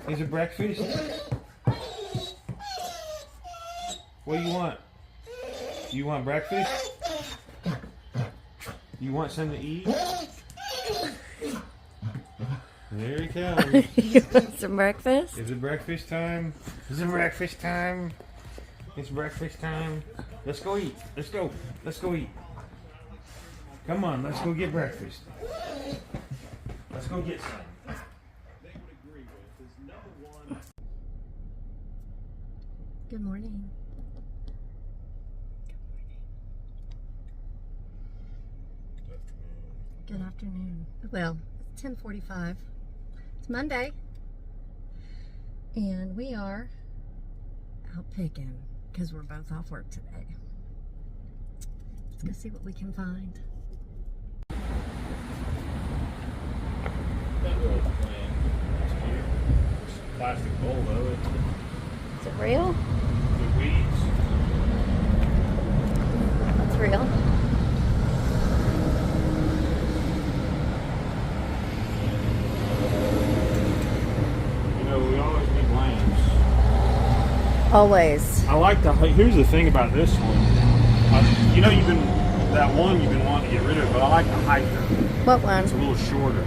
Is it breakfast? What do you want? You want breakfast? You want something to eat? There he comes. You want some breakfast? Is it breakfast time? Is it breakfast time? It's breakfast time. Let's go eat. Let's go. Let's go eat. Come on, let's go get breakfast. Let's go get some. Good morning. Good afternoon. Well, it's 10:45. It's Monday. And we are out picking because we're both off work today. Let's go see what we can find. That little plant. It's cute. It's a plastic bowl though. Is it real? The weeds. It's real. We always need lamps. Always. I like the. Here's the thing about this one. You know, you've been wanting to get rid of it, but I like the height of it. What one? It's a little shorter.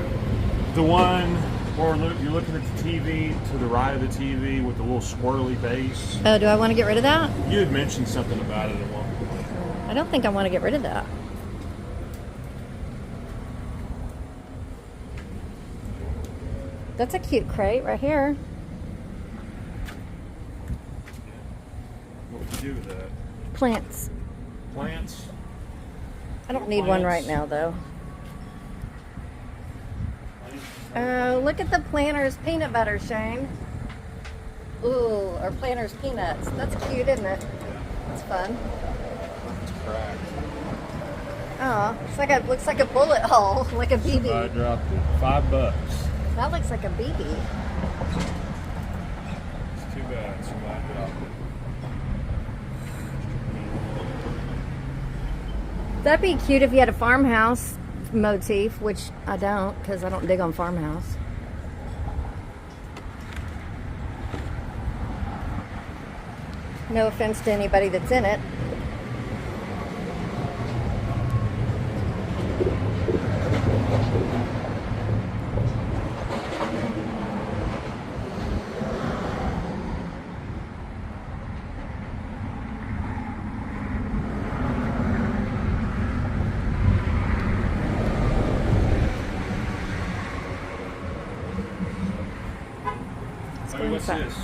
The one where you're looking at the TV to the right of the TV with the little swirly base. Oh, do I want to get rid of that? You had mentioned something about it at one point. I don't think I want to get rid of that. That's a cute crate right here. What would you do with that? Plants. Plants? I don't need one right now, though. Oh, look at the Planters peanut butter, Shane. Ooh, or Planters peanuts. That's cute, isn't it? It's fun. It's cracked. Oh, looks like a bullet hole, like a BB. I dropped it. $5. That looks like a BB. It's too bad. Somebody dropped it. That'd be cute if you had a farmhouse motif, which I don't, because I don't dig on farmhouse. No offense to anybody that's in it. Hey, what's this?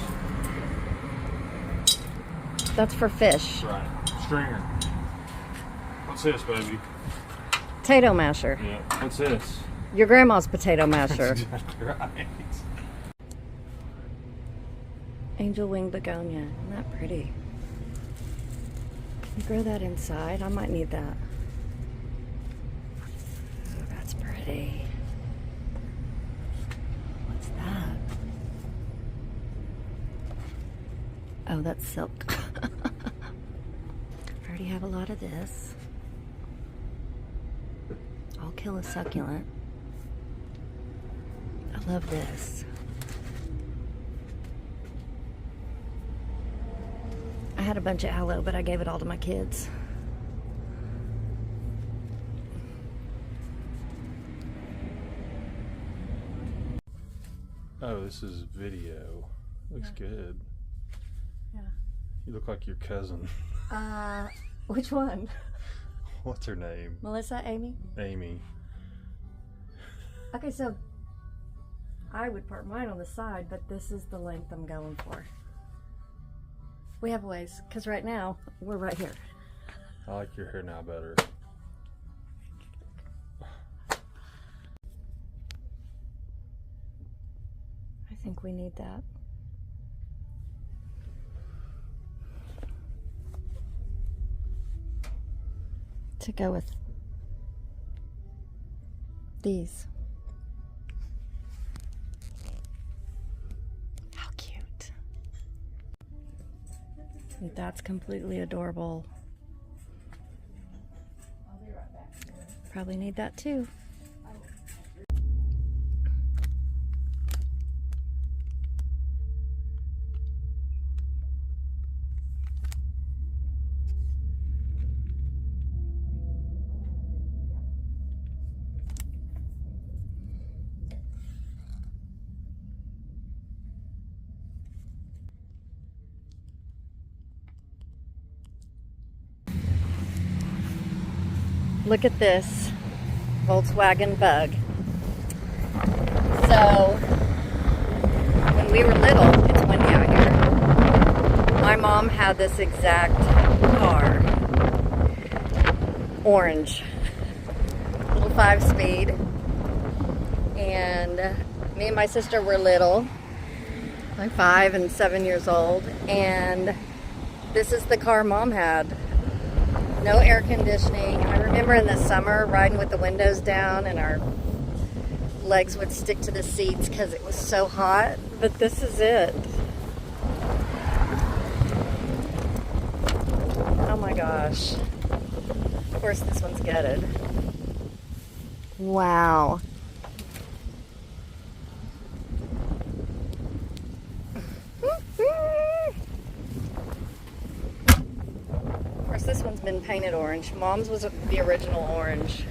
That's for fish. Right. Stringer. What's this, baby? Potato masher. Yeah. What's this? Your grandma's potato masher. That's exactly right. Angel wing begonia. Isn't that pretty? Can you grow that inside? I might need that. Oh, that's pretty. What's that? Oh, that's silk. I already have a lot of this. I'll kill a succulent. I love this. I had a bunch of aloe, but I gave it all to my kids. Oh, this is video. Looks good. Yeah. You look like your cousin. Which one? What's her name? Melissa, Amy? Amy. Okay, so I would part mine on the side, but this is the length I'm going for. We have ways, because right now, we're right here. I like your hair now better. I think we need that. To go with these. How cute. That's completely adorable. I'll be right back. Probably need that too. Look at this Volkswagen Bug. So, when we were little, it's windy out here, my mom had this exact car. Orange. Little 5-speed. And me and my sister were little, like 5 and 7 years old, and this is the car Mom had. No air conditioning. I remember in the summer riding with the windows down and our legs would stick to the seats because it was so hot. But this is it. Oh my gosh. Of course this one's gutted. Wow. This one's been painted orange. Mom's was the original orange.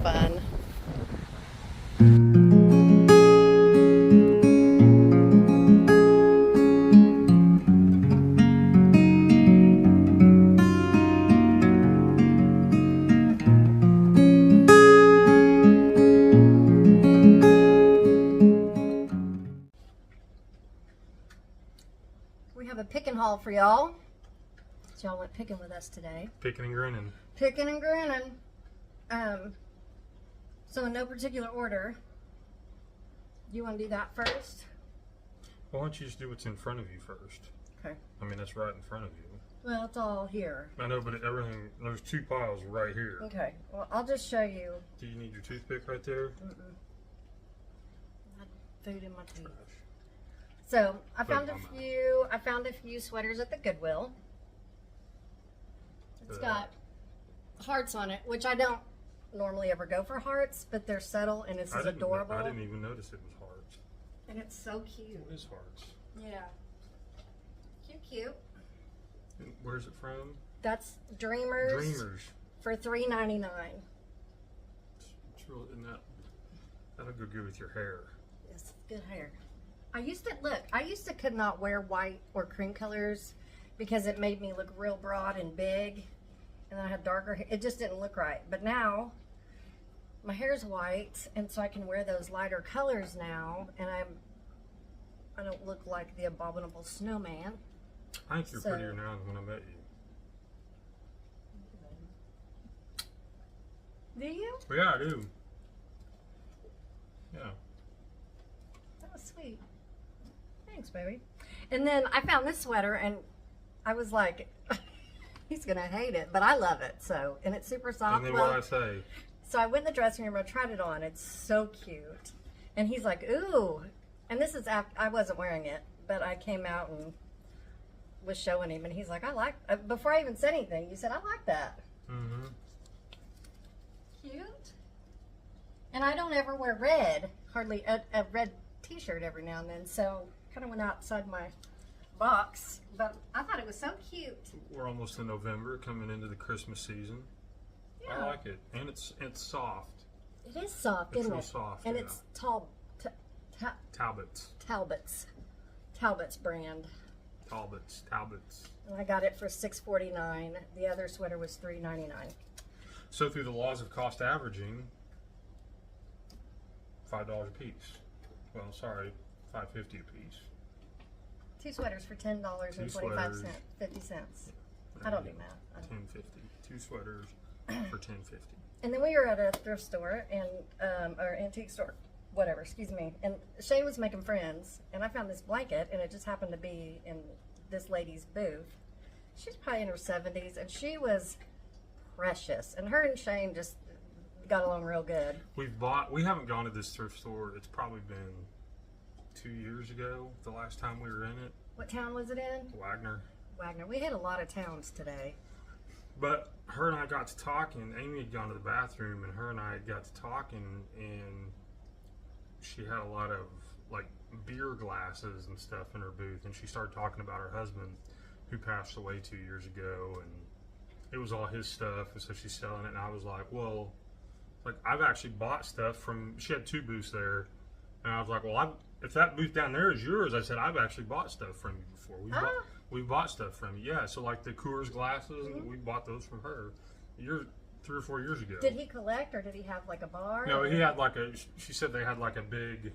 Fun. We have a picking haul for y'all. So y'all went picking with us today. Picking and grinning. Picking and grinning. So in no particular order. You want to do that first? Why don't you just do what's in front of you first? Okay. I mean, that's right in front of you. Well, it's all here. I know, but everything, there's 2 piles right here. Okay. Well, I'll just show you. Do you need your toothpick right there? I had food in my teeth. So I found a few sweaters at the Goodwill. It's got hearts on it, which I don't normally ever go for hearts, but they're subtle and it's adorable. I didn't even notice it was hearts. And it's so cute. What is hearts? Yeah. Cute. And where's it from? That's Dreamers. Dreamers. For $3.99. It's really, that'll go good with your hair. Yes, good hair. I used to could not wear white or cream colors because it made me look real broad and big, and I had darker hair. It just didn't look right. But now my hair's white, and so I can wear those lighter colors now, and I don't look like the abominable snowman. I think you're prettier now than when I met you. Do you? Well, yeah, I do. Yeah. That was sweet. Thanks, baby. And then I found this sweater, and I was like, he's going to hate it, but I love it. So, and it's super soft. And then what I say? So I went in the dressing room, I tried it on. It's so cute. And he's like, ooh. And this is after, I wasn't wearing it, but I came out and was showing him, and he's like, I like, before I even said anything, you said, I like that. Mm-hmm. Cute. And I don't ever wear red, hardly a red t-shirt every now and then, so kind of went outside my box, but I thought it was so cute. We're almost in November, coming into the Christmas season. Yeah. I like it, and it's soft. It is soft, it's isn't real it? soft, and yeah. it's Talbot's brand. Talbot's. And I got it for $6.49. The other sweater was $3.99. So through the laws of cost averaging, $5 a piece. Well, sorry, $5.50 a piece. 2 sweaters for $10.25, 50 cents. I don't do math. $10.50. 2 sweaters for $10.50. And then we were at a thrift store and or antique store, whatever. Excuse me. And Shane was making friends, and I found this blanket, and it just happened to be in this lady's booth. She's probably in her 70s, and she was precious. And her and Shane just got along real good. We haven't gone to this thrift store. It's probably been 2 years ago, the last time we were in it. What town was it in? Wagner. We hit a lot of towns today. But her and I got to talking. Amy had gone to the bathroom, and her and I had got to talking, and she had a lot of like beer glasses and stuff in her booth, and she started talking about her husband who passed away 2 years ago, and it was all his stuff, and so she's selling it. And I was like, well, like I've actually bought stuff from, she had 2 booths there, and I was like, well, if that booth down there is yours, I said, I've actually bought stuff from you before. We bought stuff from you. Yeah, so like the Coors glasses, we bought those from her. 3 or 4 years ago. Did he collect, or did he have like a bar? No, he had like a. She said they had like a big.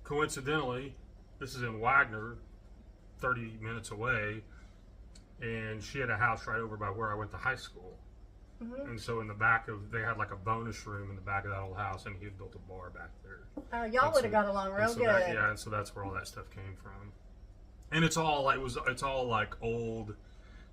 Coincidentally, this is in Wagner, 30 minutes away, and she had a house right over by where I went to high school. And so in the back they had like a bonus room in the back of that old house, and he had built a bar back there. Y'all would have got along real good. And so that's where all that stuff came from. And it's all like like old,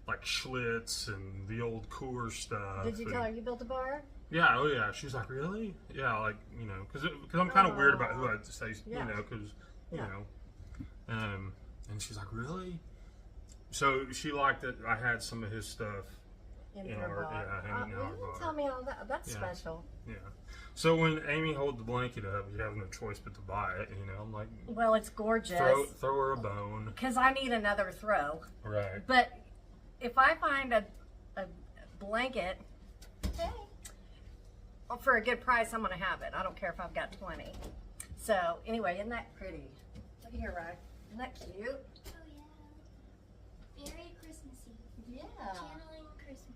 like Schlitz and the old Coors stuff. Did you tell her you built a bar? Yeah, oh yeah. She's like, really? Yeah, like, you know, because I'm kind of weird about who I'd say, you know, because, you know. And she's like, really? So she liked that I had some of his stuff In in her our, bar. hanging in our You didn't bar. tell me all that. That's special. Yeah. So when Amy holds the blanket up, you have no choice but to buy it. You know, I'm like, Well, it's gorgeous. throw her a bone. Because I need another throw. Right. But if I find a blanket, hey, well, for a good price, I'm going to have it. I don't care if I've got 20. So, anyway, isn't that pretty? Look here, Ryan. Isn't that cute? Oh yeah. Very Christmassy. Yeah. Channeling Christmas.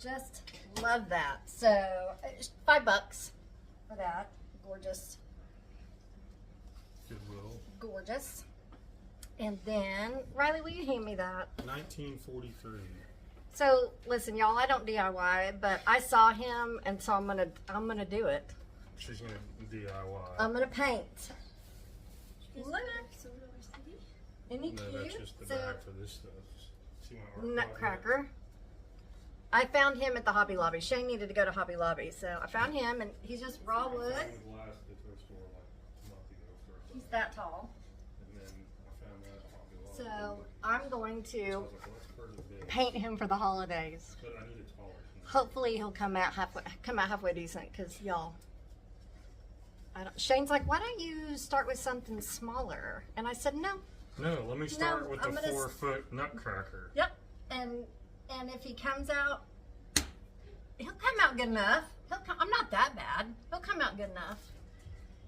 Just love that. So, $5 for that. Gorgeous. Goodwill. Gorgeous. And then, Riley, will you hand me that? 1943. So, listen, y'all, I don't DIY, but I saw him, and so I'm gonna do it. She's gonna DIY. I'm gonna paint. Is Look. that Silver City? Isn't he No, cute? that's just the So, bag for this stuff. She went nutcracker. I found him at the Hobby Lobby. Shane needed to go to Hobby Lobby, so I found him, and he's just raw wood. He's that tall. And then I found that at Hobby Lobby. So I'm going So I to was like, well, that's pretty big. paint him for the holidays. But I need it taller. Hopefully he'll come out halfway decent, because y'all. Shane's like, why don't you start with something smaller? And I said, no. No, let me start with I'm the gonna 4-foot nutcracker. Yep. And if he comes out, he'll come out good enough. I'm not that bad. He'll come out good enough.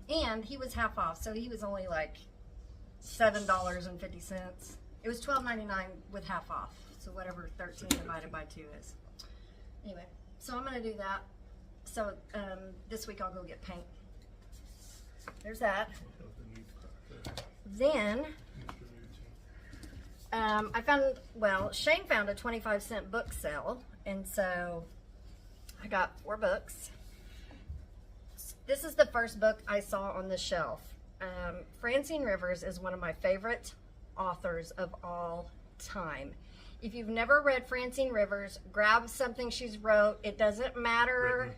And he was half off, so he was only like $7.50. It was $12.99 with half off. So whatever 13 divided by 2 is. Anyway, so I'm gonna do that. So this week I'll go get paint. There's that. Then I found, Shane found a 25-cent book sale, and so I got 4 books. This is the first book I saw on the shelf. Francine Rivers is one of my favorite authors of all time. If you've never read Francine Rivers, grab something she's wrote. It doesn't matter,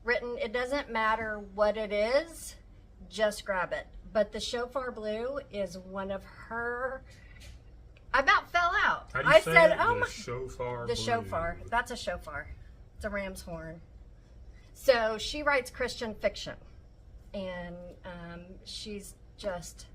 written. It doesn't matter what it is, just grab it. But The Shofar Blue is one of her. I about fell out. How do you I say said, it? "Oh The my!" shofar. The blue. shofar. That's a shofar. It's a ram's horn. So she writes Christian fiction, and she's just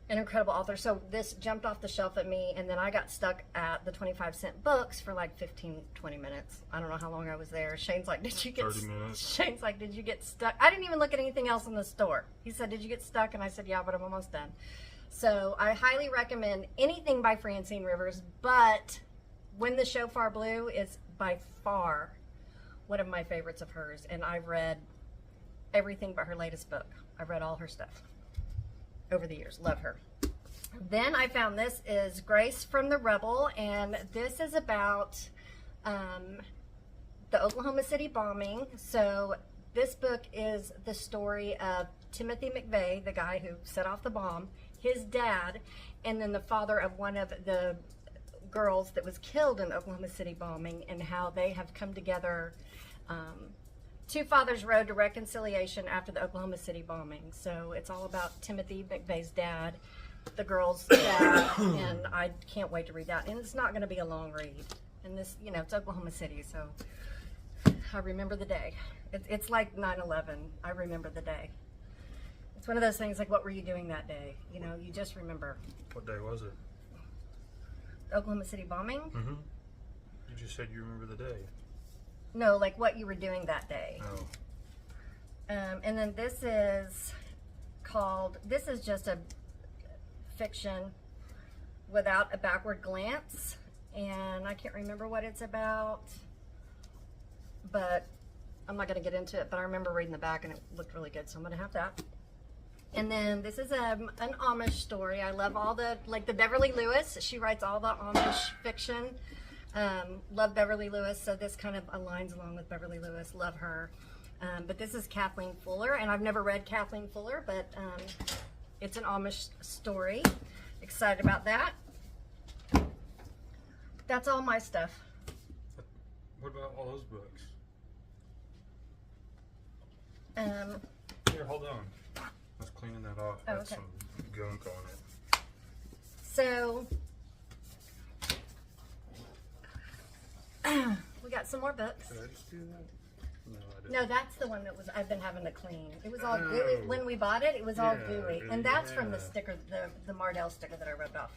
an incredible author. So this jumped off the shelf at me, and then I got stuck at the 25-cent books for like 15, 20 minutes. I don't know how long I was there. Shane's like, did you get 30 minutes. Shane's like, did you get stuck? I didn't even look at anything else in the store. He said, did you get stuck? And I said, yeah, but I'm almost done. So I highly recommend anything by Francine Rivers, but When the Shofar Blew is by far one of my favorites of hers, and I've read everything but her latest book. I've read all her stuff over the years. Love her. Then I found this is Grace from the Rebel, and this is about the Oklahoma City bombing. So this book is the story of Timothy McVeigh, the guy who set off the bomb, his dad, and then the father of one of the girls that was killed in the Oklahoma City bombing, and how they have come together. Two fathers' road to reconciliation after the Oklahoma City bombing. So it's all about Timothy McVeigh's dad, the girl's dad, and I can't wait to read that. And it's not going to be a long read. And this, you know, it's Oklahoma City, so I remember the day. It's like 9/11. I remember the day. It's one of those things like, what were you doing that day? You know, you just remember. What day was it? The Oklahoma City bombing? Mm-hmm. You just said you remember the day. No, like what you were doing that day. Oh. And then this is called, this is just a fiction without a backward glance, and I can't remember what it's about, but I'm not going to get into it, but I remember reading the back and it looked really good, so I'm going to have that. And then this is an Amish story. I love all the, like the Beverly Lewis. She writes all the Amish fiction. Love Beverly Lewis, so this kind of aligns along with Beverly Lewis. Love her. But this is Kathleen Fuller, and I've never read Kathleen Fuller, but it's an Amish story. Excited about that. That's all my stuff. What about all those books? Here, hold on. I was cleaning that off. Oh, That's okay. some gunk on it. So we got some more books. Did I just do that? No, I didn't. No, that's the one that was I've been having to clean. It was all Oh. gooey when we bought it. It was all Yeah, gooey, and that's from the yeah. sticker, the Mardell sticker that I rubbed off.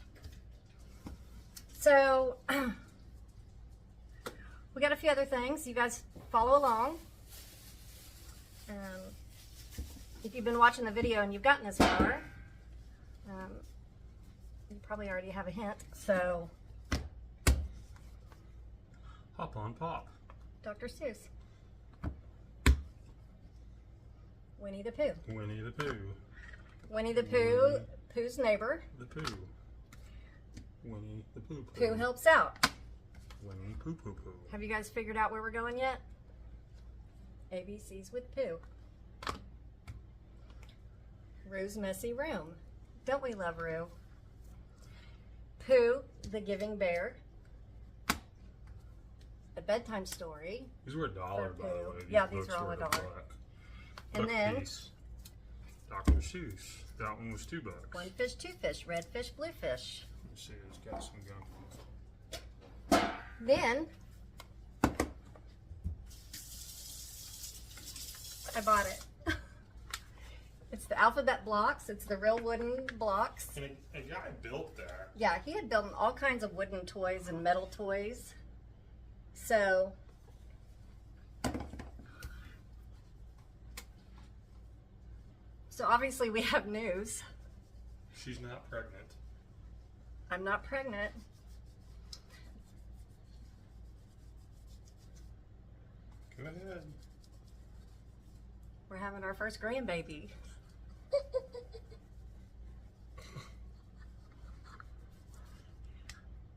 So we got a few other things. You guys follow along. If you've been watching the video and you've gotten this far, you probably already have a hint. So, Hop on Pop. Dr. Seuss. Winnie the Pooh. Winnie the Pooh. Winnie the Pooh, Pooh's neighbor. The Pooh. Winnie the Pooh. Pooh helps out. Winnie Pooh Pooh Pooh. Have you guys figured out where we're going yet? ABC's with Pooh. Rue's Messy Room. Don't we love Rue? Pooh, the Giving Bear. A bedtime story. These were $1, by the Pooh. way. Yeah, these books are all were $1. $1. And Book then- piece. Dr. Seuss. That one was $2. One fish, two fish, red fish, blue fish. Let's see, it's got some gunk on it. Then I bought it. It's the alphabet blocks. It's the real wooden blocks. And a guy built that. Yeah, he had built all kinds of wooden toys and metal toys. So obviously we have news. She's not pregnant. I'm not pregnant. Go ahead. We're having our first grandbaby.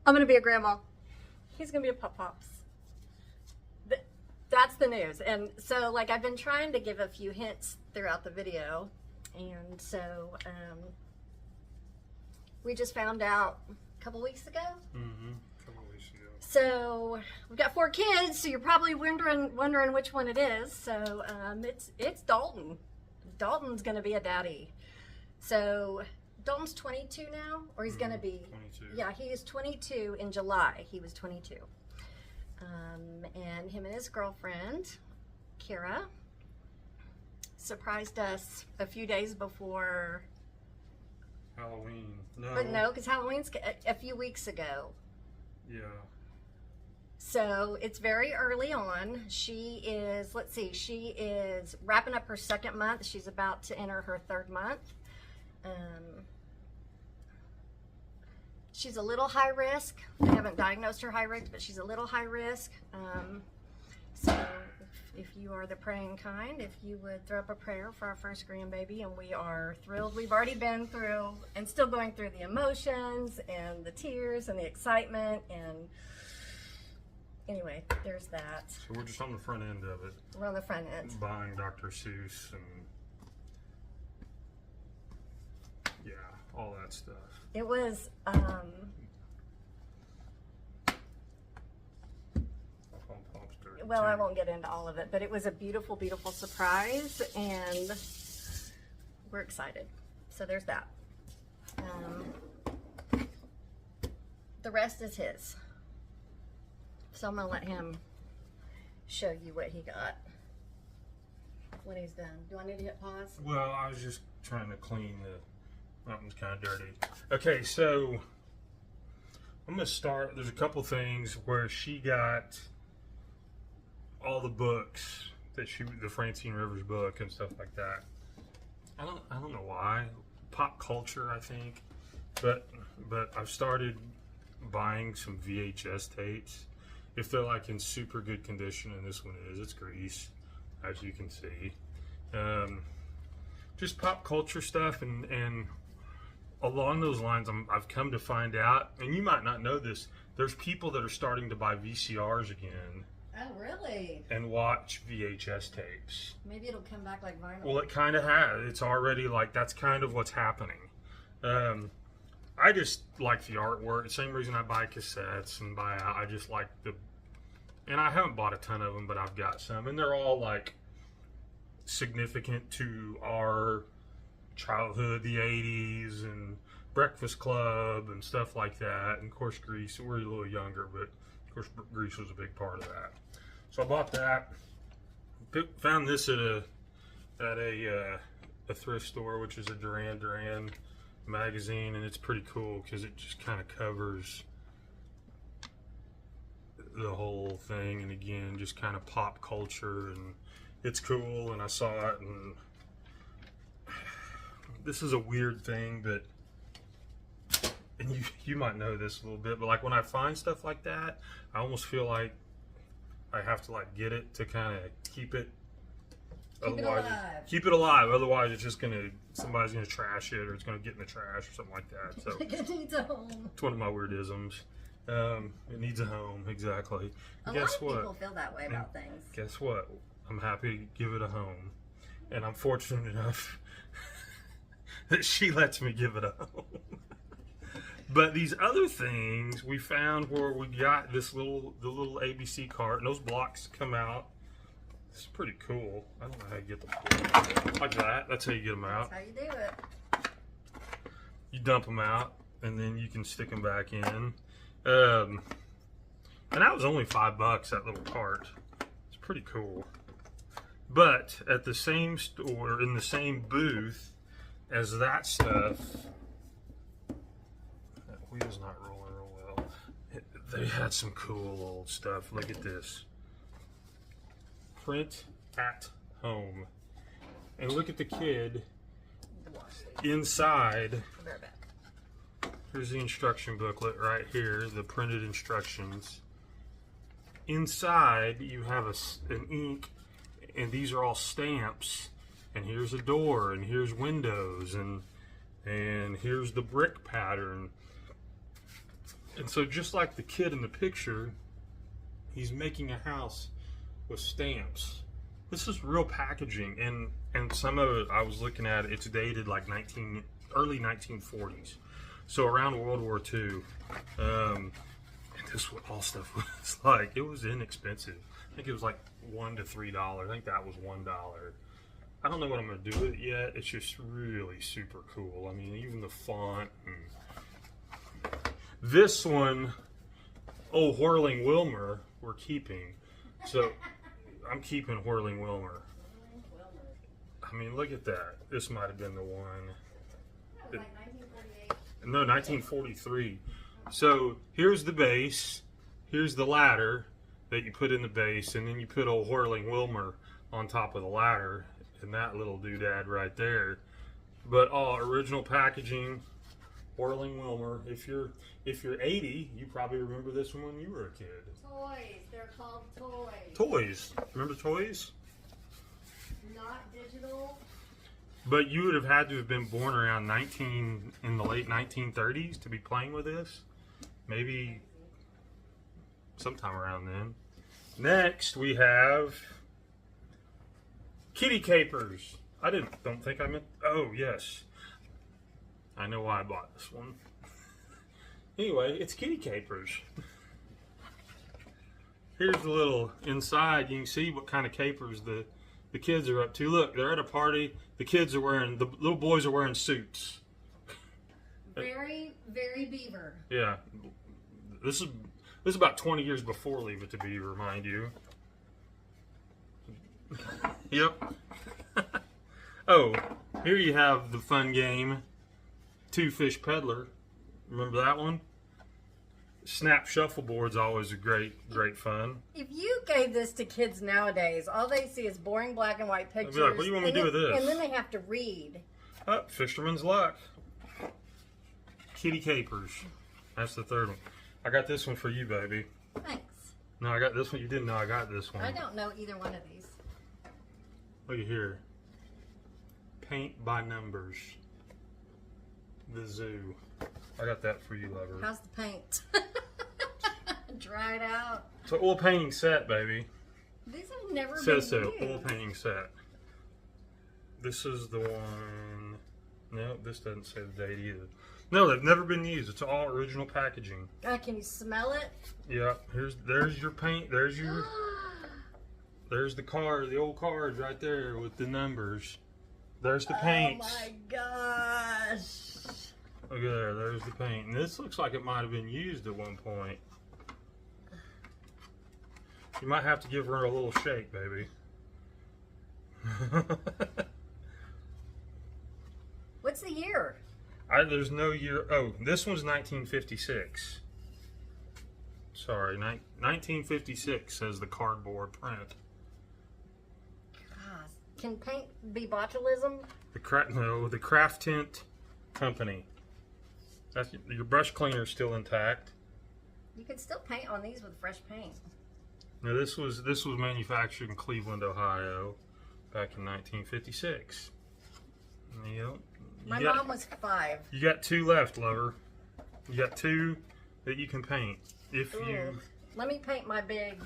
I'm gonna be a grandma. He's gonna be a Pop-Pops. That's the news. And so, like, I've been trying to give a few hints throughout the video. And so, we just found out a couple weeks ago. Mm-hmm. A couple weeks ago. So we've got 4 kids, so you're probably wondering which one it is. So it's Dalton. Dalton's gonna be a daddy. So Dalton's 22 now, or he's gonna be 22. Yeah, he is 22 in July. He was 22. And him and his girlfriend, Kira, surprised us a few days before. Halloween. No. But no, because Halloween's a few weeks ago. Yeah. So it's very early on. She is, let's see, she is wrapping up her 2nd month. She's about to enter her 3rd month. She's a little high risk. They haven't diagnosed her high risk, but she's a little high risk. So if you are the praying kind, if you would throw up a prayer for our first grandbaby, and we are thrilled. We've already been through and still going through the emotions and the tears and the excitement, and anyway, there's that. So we're just on the front end of it. We're on the front end. Buying Dr. Seuss and yeah, all that stuff. It was, well, I won't get into all of it, but it was a beautiful, beautiful surprise, and we're excited. So there's that. The rest is his. So I'm going to let him show you what he got when he's done. Do I need to hit pause? Well, I was just trying to clean that one's kind of dirty. Okay, so I'm going to start. There's a couple things where she got all the books that the Francine Rivers book and stuff like that. I don't know why. Pop culture, I think. But I've started buying some VHS tapes. If they're like in super good condition, and this one is, it's grease, as you can see. Just pop culture stuff, and along those lines, I've come to find out, and you might not know this, there's people that are starting to buy VCRs again. Oh, really? And watch VHS tapes. Maybe it'll come back like vinyl. Well, it kind of has. It's already like, that's kind of what's happening. I just like the artwork. The same reason I buy cassettes and I just like and I haven't bought a ton of them, but I've got some. And they're all like significant to our childhood, the 80s and Breakfast Club and stuff like that. And of course, Grease. We're a little younger, but of course, Grease was a big part of that. So I bought that. Found this at a thrift store, which is a Duran Duran magazine, and it's pretty cool because it just kind of covers the whole thing, and again, just kind of pop culture, and it's cool. And I saw it, and this is a weird thing, but and you might know this a little bit, but like when I find stuff like that, I almost feel like I have to like get it to kind of keep it alive. Keep it alive. Otherwise, it's just somebody's gonna trash it, or it's gonna get in the trash or something like that. So It needs a home. it's one of my weird isms. It needs a home, exactly. A lot of people feel that way about things. Guess what? I'm happy to give it a home, and I'm fortunate enough that she lets me give it a home. But these other things we found where we got the little ABC cart, and those blocks come out. It's pretty cool. I don't know how you get them like that. That's how you get them out. That's how you do it. You dump them out, and then you can stick them back in. And that was only $5, that little cart. It's pretty cool. But at the same store, in the same booth as that stuff, that wheel's not rolling real well. They had some cool old stuff. Look at this. Print at home. And look at the kid inside. Here's the instruction booklet right here, the printed instructions. Inside you have an ink, and these are all stamps, and here's a door, and here's windows, and here's the brick pattern. And so just like the kid in the picture, he's making a house with stamps. This is real packaging, and some of it I was looking at, it's dated like early 1940s, so around World War II. And this what all stuff was like. It was inexpensive. I think it was like $1 to $3. I think that was $1. I don't know what I'm gonna do with it yet. It's just really super cool. I mean, even the font. And this one, oh, Whirling Wilmer, we're keeping. So I'm keeping Whirling Wilmer. I mean, look at that. This might have been the one. That was like 1948. No, 1943. So here's the base. Here's the ladder that you put in the base, and then you put old Whirling Wilmer on top of the ladder, and that little doodad right there. But all original packaging, Whirling Wilmer. If you're 80, you probably remember this one when you were a kid. Toys. They're called toys. Toys. Remember toys? Not digital. But you would have had to have been born around in the late 1930s to be playing with this. Maybe sometime around then. Next we have kitty capers. I don't think I meant. Oh yes, I know why I bought this one. Anyway, it's kitty capers. Here's the little inside. You can see what kind of capers the kids are up to. Look, they're at a party. The little boys are wearing suits. Very, very Beaver. Yeah, this is about 20 years before Leave It to Beaver, mind you. Yep. Oh, here you have the fun game, Two Fish Peddler. Remember that one? Snap shuffleboard's always a great fun. If you gave this to kids nowadays, all they see is boring black and white pictures. I'd be like, what do you want me to do with this? And then they have to read. Oh, Fisherman's Luck. Kitty Capers. That's the third one. I got this one for you, baby. Thanks. No, I got this one. You didn't know I got this one. I don't know either one of these. Look at here. Paint by numbers. The zoo. I got that for you, lover. How's the paint? Dried out. It's an oil painting set, baby. These have never It been says so. used. Oil painting set. This is the one. No, this doesn't say the date either. No, they've never been used. It's all original packaging. Can you smell it? Yeah. There's your paint. There's the card, the old cards right there with the numbers. There's the paint. Oh my gosh. Look at there. There's the paint. And this looks like it might have been used at one point. You might have to give her a little shake, baby. What's the year? There's no year. Oh, this one's 1956. Sorry, 1956 says the cardboard print. Gosh. Can paint be botulism? The Craft Tint Company. That's your brush cleaner's still intact. You can still paint on these with fresh paint. Now this was manufactured in Cleveland, Ohio, back in 1956. My mom was 5. You got 2 left, lover. You got 2 that you can paint. If Ooh. you. Let me paint my big.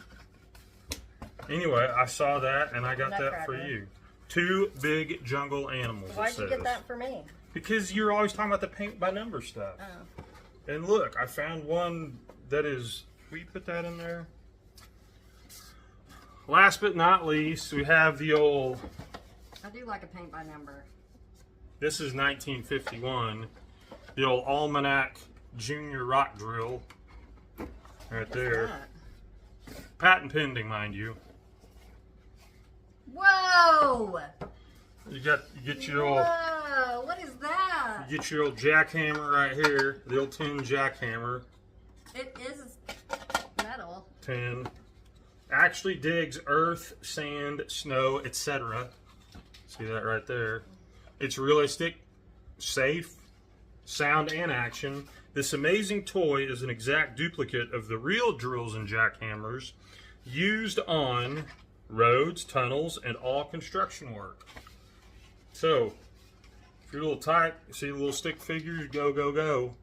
Anyway, I saw that and I got that for Nutcracker. you. 2 big jungle animals. Why'd you get that for me? Because you're always talking about the paint by number stuff. Oh. And look, I found one that is. Will you put that in there? Last but not least, we have the old. I do like a paint by number. This is 1951. The old Almanac Junior Rock Drill. Right there. That? Patent pending, mind you. Whoa! You get your old. Whoa! What is that? You get your old jackhammer right here. The old tin jackhammer. It is metal. Tin. Actually digs earth, sand, snow, etc. See that right there? It's realistic, safe, sound, and action. This amazing toy is an exact duplicate of the real drills and jackhammers used on roads, tunnels, and all construction work. So, if you're a little tight, you see the little stick figures, go, go, go.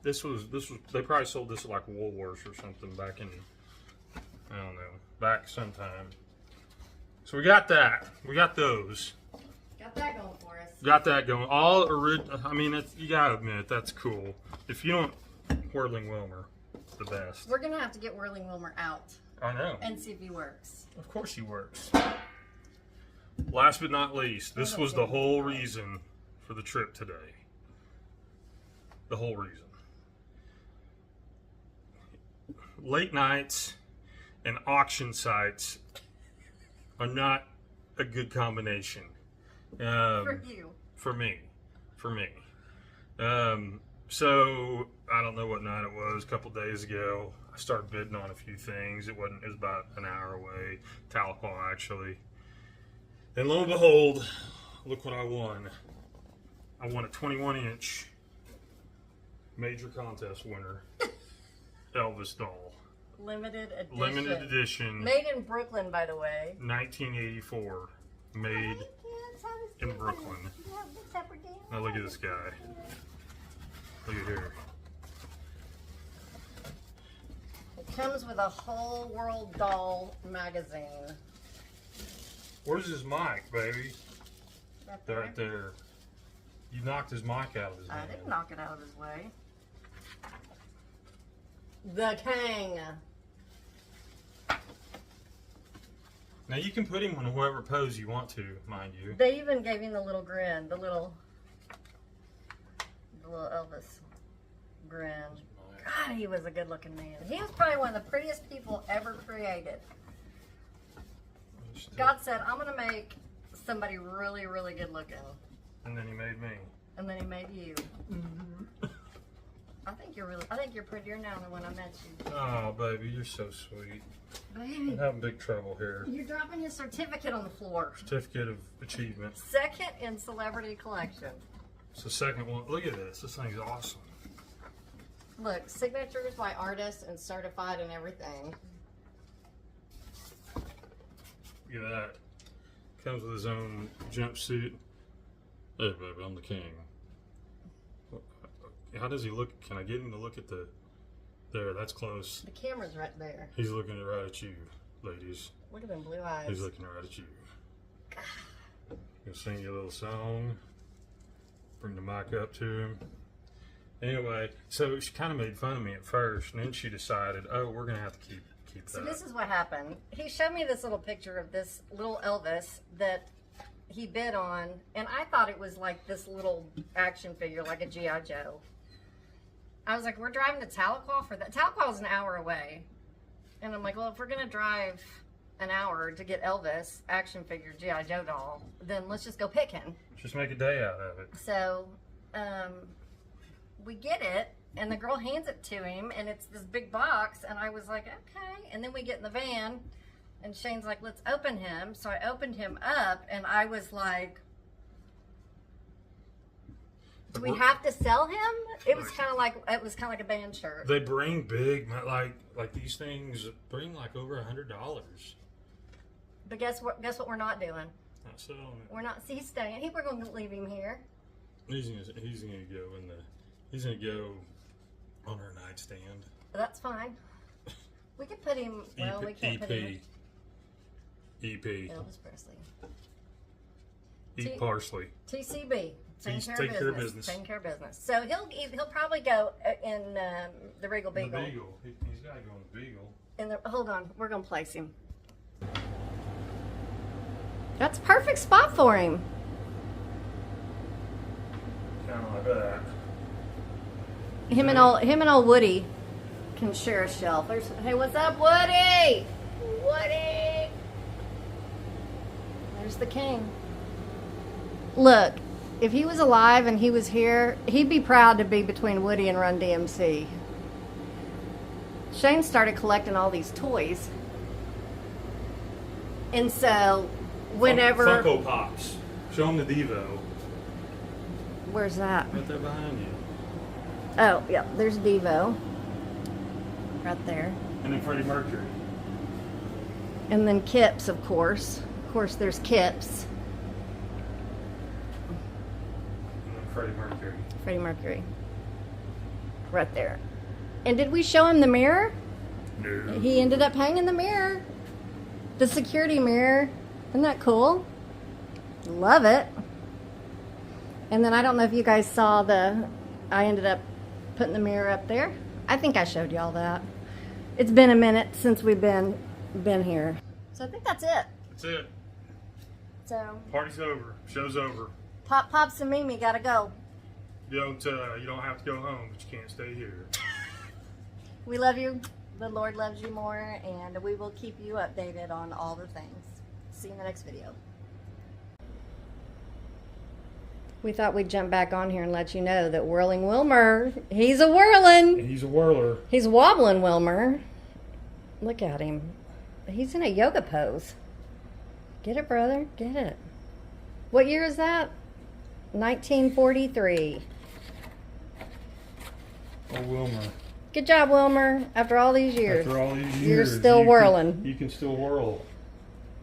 This was, they probably sold this at like Woolworths or something back in, I don't know, back sometime. So we got that. We got those. Got that going for us. Got that going. All original. I mean, you gotta admit, that's cool. If you don't, Whirling Wilmer, the best. We're gonna have to get Whirling Wilmer out I know. and see if he works. Of course he works. Last but not least, this was the whole reason for the trip today. The whole reason. Late nights and auction sites are not a good combination. For you. For me. So I don't know what night it was, a couple days ago. I started bidding on a few things. It was about an hour away, Tahlequah actually. And lo and behold, look what I won. I won a 21-inch major contest winner, Elvis doll. Limited edition. Limited edition. Made in Brooklyn, by the way. 1984. Made in Brooklyn. Now look at this guy. Look at here. It comes with a whole world doll magazine. Where's his mic, baby? Right there. Right there. You knocked his mic out of his hand. I didn't knock it out of his way. The Kang. Now you can put him on whatever pose you want to, mind you. They even gave him the little grin, the little Elvis grin. God, he was a good-looking man. He was probably one of the prettiest people ever created. God said, "I'm gonna make somebody really, really good-looking," And then he made me. and then he made you. I think you're prettier now than when I met you. Oh, baby, you're so sweet. Baby, I'm having big trouble here. you're dropping your certificate on the floor. Certificate of Achievement. Second in celebrity collection. It's the second one. Look at this. This thing's awesome. Look, signatures by artists and certified and everything. Look at that. Comes with his own jumpsuit. Hey, baby, I'm the king. How does he look? Can I get him to look at the... There, that's close. The camera's right there. He's looking right at you, ladies. Look at them blue eyes. He's looking right at you. Gonna sing you a little song. Bring the mic up to him. Anyway, so she kind of made fun of me at first, and then she decided, oh, we're gonna have to keep So that. this is what happened. He showed me this little picture of this little Elvis that he bid on, and I thought it was like this little action figure, like a G.I. Joe. I was like, we're driving to Tahlequah for that. Tahlequah is an hour away. And I'm like, well, if we're going to drive an hour to get Elvis action figure G.I. Joe doll, then let's just go pick him. Just make a day out of it. So we get it, and the girl hands it to him, and it's this big box, and I was like, okay. And then we get in the van, and Shane's like, let's open him. So I opened him up, and I was like, do we have to sell him? It was kind of like a band shirt. They bring big, like these things bring like over $100. But guess what? Guess what? We're not doing. Not selling it. We're not. He's staying. We're going to leave him here. He's gonna go in the. He's gonna go on her nightstand. But that's fine. We could put him. Well, we can't put him. EP. Elvis Presley. Eat parsley. TCB. Take care of business. Taking care of business. So he'll probably go in the Regal Beagle. The Beagle. He's got to go in the Beagle. Hold on, we're gonna place him. That's a perfect spot for him. Kind of like that. Him and old Woody can share a shelf. Hey, what's up, Woody? Woody. There's the king. Look, if he was alive and he was here, he'd be proud to be between Woody and Run DMC. Shane started collecting all these toys. And so, whenever... Funko Pops. Show them the Devo. Where's that? Right there behind you. Oh, yeah, there's Devo. Right there. And then Freddie Mercury. And then Kips, of course. Of course, there's Kips. And then Freddie Mercury. Freddie Mercury. Right there. And did we show him the mirror? No. He ended up hanging the mirror. The security mirror. Isn't that cool? Love it. And then I don't know if you guys saw I ended up putting the mirror up there. I think I showed y'all that. It's been a minute since we've been here. So I think that's it. That's it. So Party's over. Show's over. Pops and Mimi gotta go. You don't have to go home, but you can't stay here. We love you. The Lord loves you more, and we will keep you updated on all the things. See you in the next video. We thought we'd jump back on here and let you know that Whirling Wilmer, he's a whirling. He's a whirler. He's wobbling Wilmer. Look at him. He's in a yoga pose. Get it, brother. Get it. What year is that? 1943. Oh, Wilmer. Good job, Wilmer. After all these years. After all these years. You're still whirling. You can still whirl.